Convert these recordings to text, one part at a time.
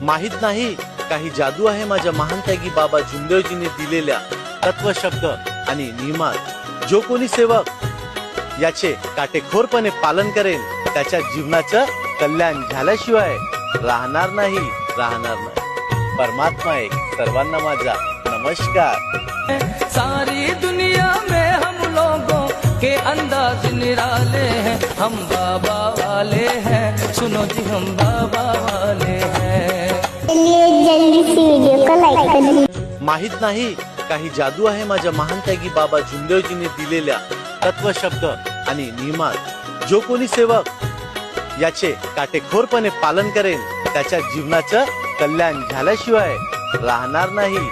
माहित नाही काही जादू आहे माझ्या महानत्यागी बाबा झुंदेवजीने दिलेल्या तत्वशब्द आणि नियमात. जो कोणी सेवक याचे काटेकोरपणे पालन करेल त्याच्या जीवनाचं कल्याण झाल्याशिवाय राहणार नाही. परमात्मा एक. सर्वांना माझा नमस्कार. सारी दुनिया में हम लोगों के अंदाज निराले हैं, हम बाबा वाले हैं, सुनो जी हम बाबा वाले हैं. जल्दी से वीडियो को लाइक कर दीजिए. माहित नाही काही जादू आहे माझ्या महानत्यागी बाबा झुंदेवजीने दिलेल्या तत्वशब्द आणि नियमात. जो कोणी सेवक याचे काटेकोरपणे पालन करेल त्याच्या जीवनाचं कल्याण झाल्याशिवाय राहणार नाही.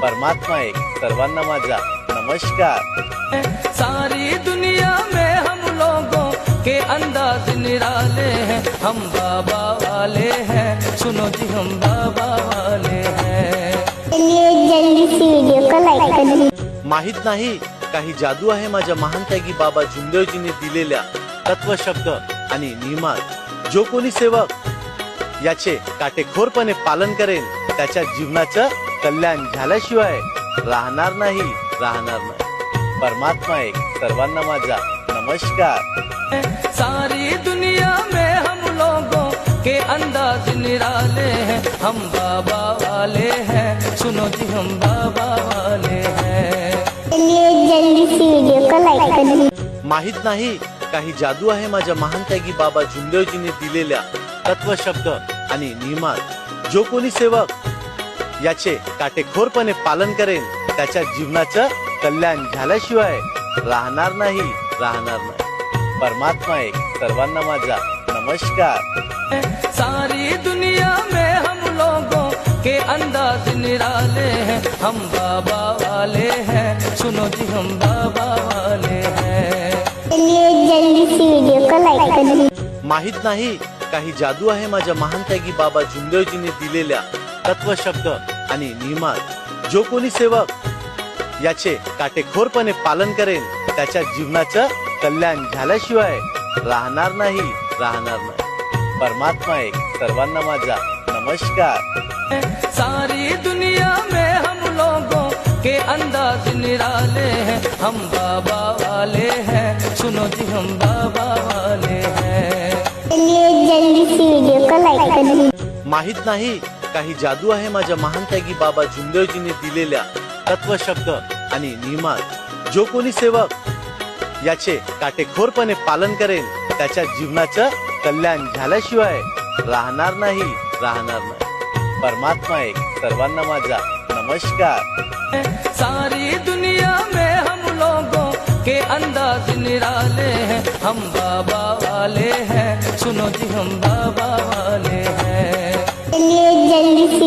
परमात्मा एक. सर्वांना माझा नमस्कार. सारी दुनिया में हम लोगों के अंदाज निराले हैं, हम बाबा वाले हैं, सुनो जी हम बाबा वाले हैं. जल्दी से वीडियो को लाइक कर दीजिए. माहित नाही काही जादू आहे माझ्या महानत्यागी बाबा झुंदेवजीने दिलेल्या तत्वशब्द आणि नियमात. जो कोणी सेवक याचे काटेकोरपणे पालन करेल त्याच्या जीवनाचं कल्याण झाल्याशिवाय राहणार नाही. परमात्मा एक. सर्वांना माझा नमस्कार. सारी दुनिया में हम लोगों के अंदाज निराले हैं, हम बाबा वाले हैं, सुनो जी हम बाबा वाले हैं. जल्दी से वीडियो को लाइक कर दीजिए. माहित नाही काही जादू आहे माझ्या महानत्यागी बाबा झुंदेवजीने दिलेल्या तत्वशब्द आणि नियमात. जो कोणी सेवक याचे काटेकोरपणे पालन करेल त्याच्या जीवनाचं कल्याण झाल्याशिवाय राहणार नाही. परमात्मा एक. सर्वांना माझा नमस्कार. सारी दुनिया में हम लोगों के अंदाज निराले हैं, हम बाबा वाले हैं, सुनो जी हम बाबा वाले हैं. जल्दी से वीडियो को लाइक कर दीजिए. माहित नाही काही जादू आहे माझ्या महानत्यागी बाबा झुंदेवजीने दिलेल्या तत्वशब्द आणि नियमात. जो कोणी सेवक याचे काटेकोरपणे पालन करेल त्याच्या जीवनाचं कल्याण झाल्याशिवाय राहणार नाही. परमात्मा एक. सर्वांना माझा नमस्कार. सारी दुनिया में हम लोगों के अंदाज निराले हैं, हम बाबा वाले हैं, सुनो जी हम बाबा वाले हैं. जल्दी से वीडियो को लाइक कर दीजिए. माहित नाही काही जादू आहे माझ्या महानत्यागी बाबा झुंदेवजीने दिलेल्या तत्वशब्द आणि नियमात. जो कोणी सेवक याचे काटेकोरपणे पालन करेल त्याच्या जीवनाचं कल्याण झाल्याशिवाय राहणार नाही. परमात्मा एक. सर्वांना माझा नमस्कार. सारी दुनिया में हम लोगों के अंदाज निराले हैं, हम बाबा वाले हैं, सुनो जी हम बाबा वाले हैं. जल्दी से